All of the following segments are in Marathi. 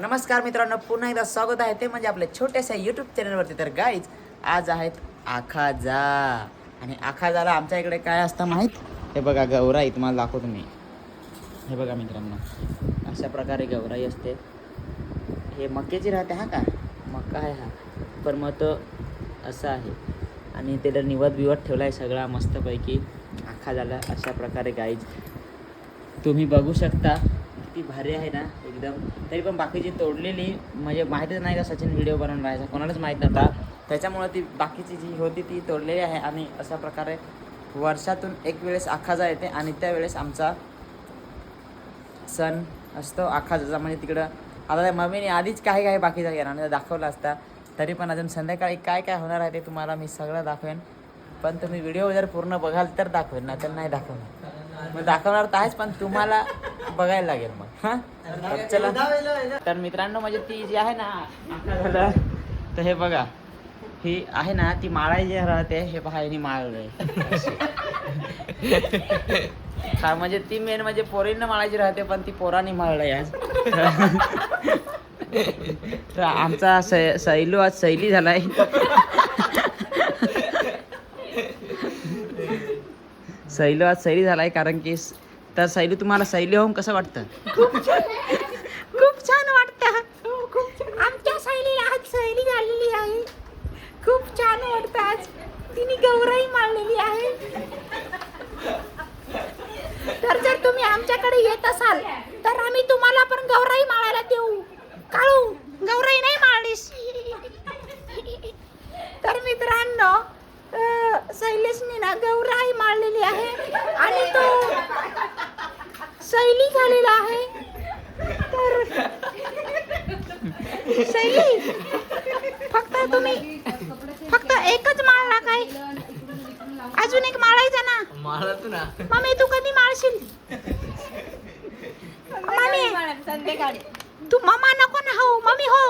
नमस्कार मित्रांनो, पुन्हा एकदा स्वागत आहे ते म्हणजे आपल्या छोट्याशा यूट्यूब चॅनलवरती. तर गाईज आज आहेत आखाजा आणि आखाजाला आमच्या इकडे काय असतं माहीत? हे बघा गौराई, तुम्हाला दाखवतो मी. हे बघा मित्रांनो, अशा प्रकारे गौराई असते. हे मक्याची राहते हा का मक्का आहे हा, पण मग तो असा आहे आणि त्याला निवत बिवत ठेवला आहे सगळा मस्तपैकी आखाजाला. अशा प्रकारे गाईज तुम्ही बघू शकता, ती भारी आहे ना एकदम. तरी पण बाकीची तोडलेली म्हणजे माहितीच नाही का सचिन व्हिडिओ बनवून राहायचा, कोणालाच माहीत नव्हता. त्याच्यामुळे ती बाकीची जी होती ती तोडलेली आहे. आणि अशा प्रकारे वर्षातून एक वेळेस आखाजा येते आणि त्यावेळेस आमचा सण असतो आखाजाचा. म्हणजे तिकडं आता मम्मीने आधीच काही बाकीचा येणार दाखवला असता, तरी पण अजून संध्याकाळी काय काय होणार आहे ते तुम्हाला मी सगळं दाखवेन. पण तुम्ही व्हिडिओ जर पूर्ण बघाल तर दाखवेन, ना तर नाही दाखवणार. मग दाखवणार तर आहेच, पण तुम्हाला बघायला लागेल मग. हां चला. तर मित्रांनो, म्हणजे ती जी आहे ना आखाजाला, तर हे बघा ही आहे ना ती माळाई जी राहते, हे पहा हिने माळलंय. हा म्हणजे ती मेन म्हणजे पोरींना माळायची राहते, पण ती पोरांनी माळलंय आज. तर आमचा सैलू आज सैली झालाय. सैलू आज सैली झालाय कारण की. तर सैलू, तुम्हाला सैली होऊन कसं वाटतं? खूप छान वाटतं. आमच्या सैलीला आज सैली झालेली आहे, खूप छान वाटतं. आज तिने गौराई माळलेली आहे. तर जर तुम्ही आमच्याकडे येत असाल तर आम्ही तुम्हाला पण गौराई माळायला देऊ. काळू, गौराई नाही माळलीस? तर मित्रांनो, शैलेशने ना गौराई माळलेली आहे आणि तो शैली झालेला आहे. तर शैली, फक्त एकच माळला काय? अजून एक माळायचा ना. माळत ना मम्मी, तू कधी माळशील? मम्मी संध्याकाळी. तू मम्मा नको ना हो, मम्मी हो.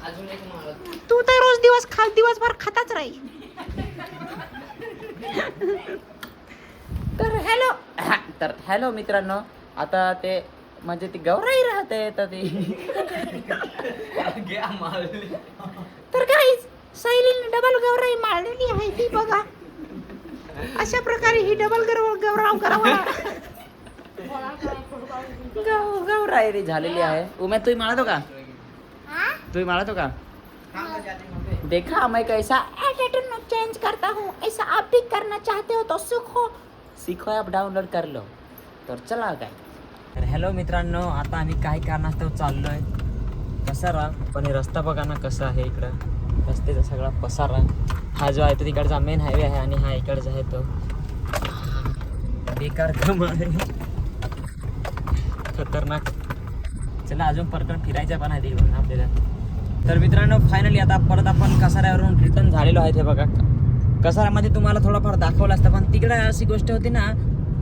अजून एक माळत. तू तर रोज दिवसभर खाताच राही. तर हॅलो मित्रांनो, आता ते म्हणजे ती गौराई राहते तर ती. घ्या माळली. तर काहीच शैलीने डबल गौराई माळलेली आहे ती बघा. अशा प्रकारे ही डबल गौराई झालेली आहे. उमेद, तुम्ही माळतो का? तुम्ही माळतो का? देखा मैं कैसा एटीट्यूड चेंज करता हूँ, ऐसा आप भी करना चाहते हो तो सीखो आप डाउनलोड कर लो. तर चला काय. तर हॅलो मित्रांनो, आता आम्ही काही कारणास्तव चाललोय पसारा. पण हे रस्ता बघा ना कसा आहे इकडं, रस्त्याचा सगळा पसारा. हा जो आहे तो तिकडचा मेन हायवे आहे आणि हा इकडचा आहे तो बेकार काम आहे, खतरनाक. चला अजून परत फिरायचं पण आहे तिकडून आपल्याला. तर मित्रांनो, फायनली आता परत आपण कसाऱ्यावरून रिटर्न झालेलो आहे. हे बघा, कसाऱ्यामध्ये तुम्हाला थोडंफार दाखवलं असतं, पण तिकडे अशी गोष्ट होती ना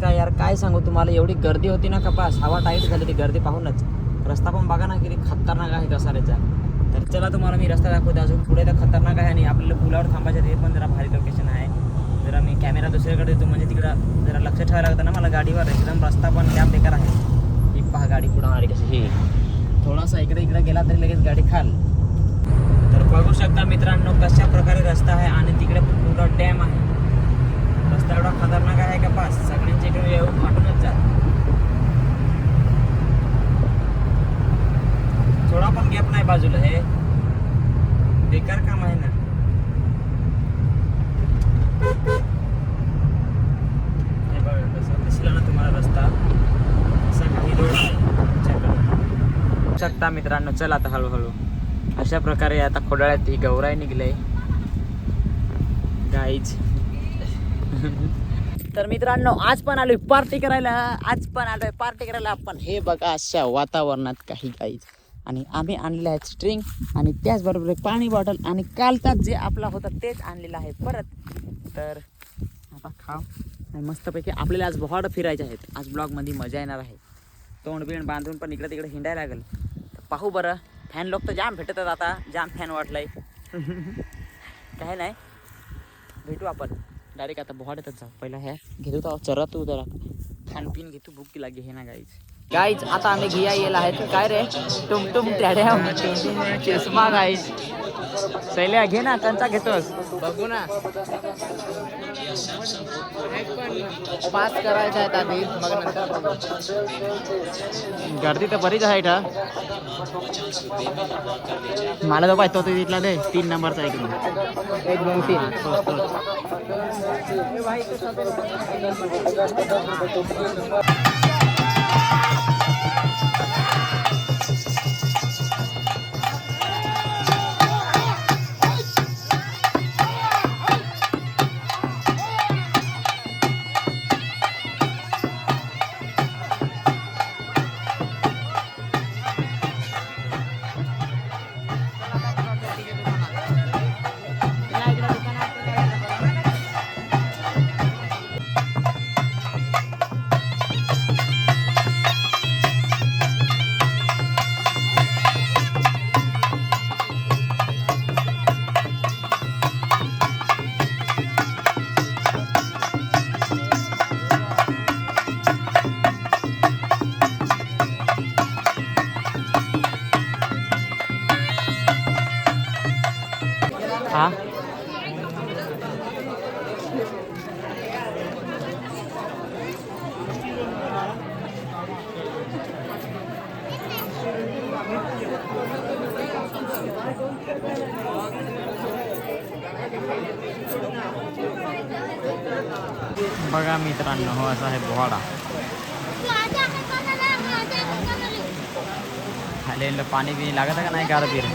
का यार, काय सांगू तुम्हाला, एवढी गर्दी होती ना कपास, हवा टाईट झाली ती गर्दी पाहूनच. रस्ता पण बघा ना किती खतरनाक आहे कसाऱ्याचा. तर चला तुम्हाला मी रस्ता दाखवतो. अजून पुढे तर खतरनाक आहे आणि आपल्याला पुलावर थांबायचं, ते पण जरा भारी लोकेशन आहे. जरा मी कॅमेरा दुसरीकडे देतो म्हणजे तिकडं जरा लक्ष ठेवायला लागतं ना मला गाडीवर. एकदम रस्ता पण जाम बेकार आहे. ही पहा गाडी पुढं आली कशी. ही थोडासा इकडे गेला तरी लगेच गाडी खाल. तर बघू शकता मित्रांनो कशा प्रकारे रस्ता आहे आणि तिकडे पुरा डॅम आहे. रस्ता एवढा खतरनाक आहे का पास सगळ्यांच्या इकडे येऊन फाटूनच जात. थोडा पण गॅप नाही बाजूला, हे बेकार काम आहे ना. हे बघा कसं दिसला ना तुम्हाला रस्ता, असा काही रोड आहे शकता मित्रांनो. चला आता हळूहळू अशा प्रकारे आता खोडाळ्यात ही गौराई निघले गाईज. तर मित्रांनो, आज पण आलोय पार्टी करायला आपण. हे बघा अशा वातावरणात काही गाईज. आणि आम्ही आणलेले आहेत स्ट्रिंग आणि त्याचबरोबर एक पाणी बॉटल आणि कालचाच जे आपला होता तेच आणलेलं आहे परत. तर आता खाव आणि मस्तपैकी आपल्याला आज बहुत फिरायचे आहेत. आज ब्लॉगमध्ये मजा येणार आहे. तोंड बिंड बांधून पण इकडे तिकडे हिंडायला लागेल. पाहू बरं, फॅन लोक तर जाम भेटतात आता, जाम फॅन वाटलंय. काय नाही, भेटू आपण डायरेक्ट आता बोहाड्यातच जाऊ. पहिला हे घेतो तर चरतो जरा खानपिन घेतो, भूक लागे हे ना गाईच. आता आम्ही घिया येला आहेत काय रे टुमटुम टॅड्या चष्मा गाईच. सैल्या घे ना, कंचा घेतोस बघू ना. पास करायचा आहे आधी, मग नंतर बघू. गर्दी तर बरीच आहे का. मला जो पाहिजे तो तिथला दे 3 नंबरचा इकडून 1 2 3. हा बघा मित्रांनो, हो असा आहे बोहाडा. खाली पाणी बिणी लागत का नाही गार बिर.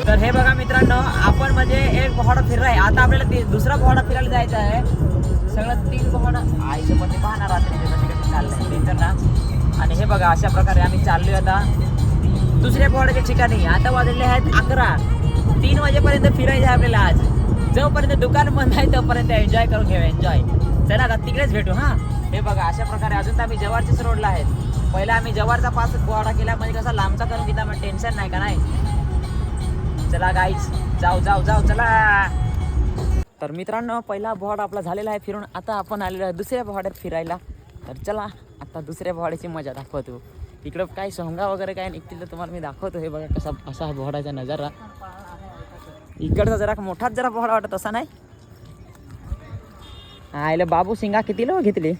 तर हे बघा मित्रांनो, आपण म्हणजे एक बोहाडा फिरलाय. आता आपल्याला दुसरा बोहाडा फिरायला जायचा आहे. सगळं 3 बोहाडा आईच्या पण पाहणार रात्री कशी कशी चाललंय तर ना. आणि हे बघा अशा प्रकारे आम्ही चाललोय आता दुसऱ्या बोहाड्याच्या ठिकाणी. आता वाजले आहेत 11. 3 वाजेपर्यंत फिरायचं आहे आपल्याला आज. जोपर्यंत दुकान बंद आहे तोपर्यंत एन्जॉय करून घेऊ. एन्जॉय चला आता तिकडेच भेटू. हा हे बघा अशा प्रकारे अजून तर आम्ही जवारच्याच रोडला आहेत. पहिला आम्ही जवारचा पास बोहाडा केला म्हणजे कसा लांबचा करून घेता मग टेन्शन नाही का नाही. चला गाईज जाऊ जाऊ जाऊ चला. तर मित्रांनो, पहिला बोहाडा आपला झालेला आहे फिरून. आता आपण आलेलो आहे दुसऱ्या बोहाड्यात फिरायला. तर चला आता दुसऱ्या बोहाड्याची मजा दाखवतो. इकडं काय सोंगा वगैरे काय निघतील तर तुम्हाला मी दाखवतो. हे बघा कसा असा हा बोहाडाचा नजारा. इकडचा जरा मोठाच जरा बोहाडा वाटत असा नाही. आयला बाबू शिंगा किती लो घेतली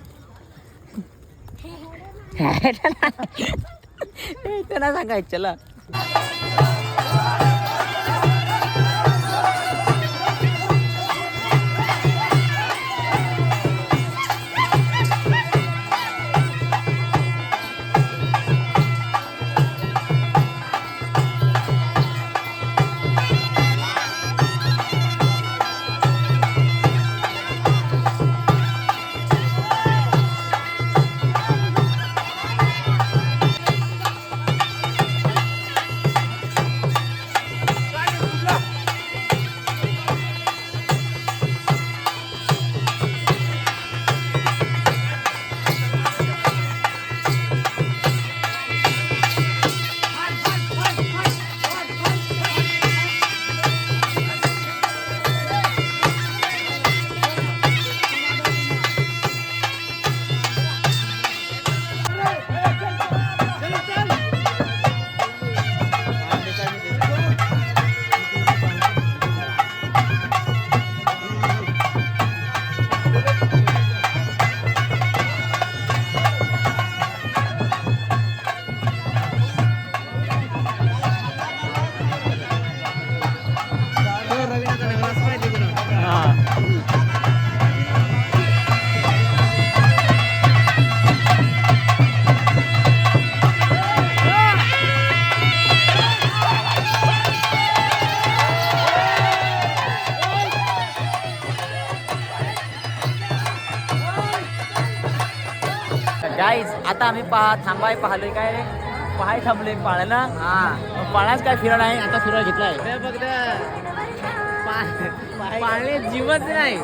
त्यांना सांगायचं. चला गाईज आता आम्ही थांबाय पाहलोय काय पाहाय थांबलोय पाळायला. हा पाळाच काय फिरायला आहे आता फिरायला घेतलाय फक्त पाळणे जीवच नाही.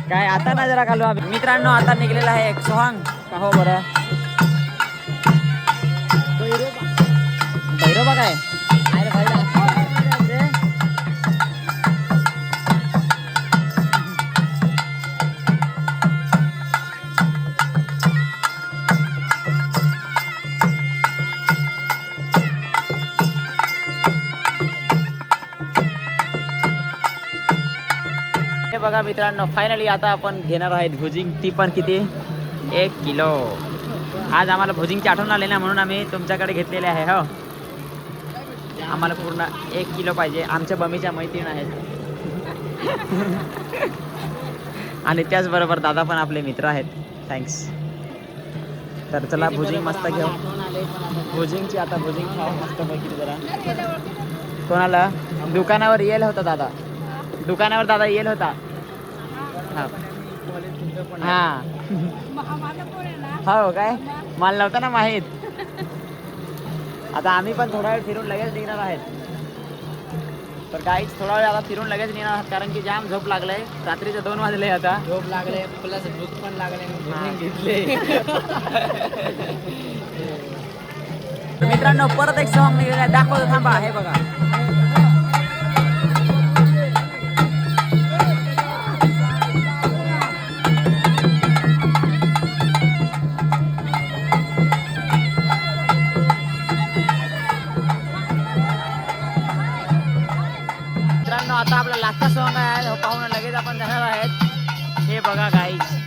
काय आता नजरा घालू आम्ही मित्रांनो. आता निघलेला आहे एक सोहांग का हो बरं भैरोबा काय अरे भाई हे बघा मित्रांनो फायनली आता आपण घेणार आहेत भुजिंग. ती पण किती 1 किलो. आज आम्हाला भुजिंगची आठवण आली ना म्हणून आम्ही तुमच्याकडे घेतलेले आहे. हो आम्हाला पूर्ण 1 किलो पाहिजे. आमच्या बमीच्या मैत्रीण आहेत आणि त्याचबरोबर दादा पण आपले मित्र आहेत. थँक्स. तर चला भुजिंग मस्त घेऊ. भुजिंगची आता भुजिंग खाऊ मस्त पैकी जरा. कोणाला दुकानावर येईल होता दादा. दुकानावर दादा येईल होता. हा हो काय मला नव्हतं ना माहीत. आता आम्ही पण थोडा वेळ फिरून लगेच निघणार आहेत. तर काहीच थोडा वेळ आता फिरून लगेच निघणार आहात कारण की जाम झोप लागलंय. रात्रीचे 2 वाजले. आता झोप लागले प्लस भूक पण लागले घेतले. मित्रांनो परत एक सॉंग निघाला आहे. दाखवतो थांबा. हे बघा मित्रांनो आता आपला लास्टचा सॉंग आहे. पाहून लगेच आपण जाणार आहेत. हे बघा गाईज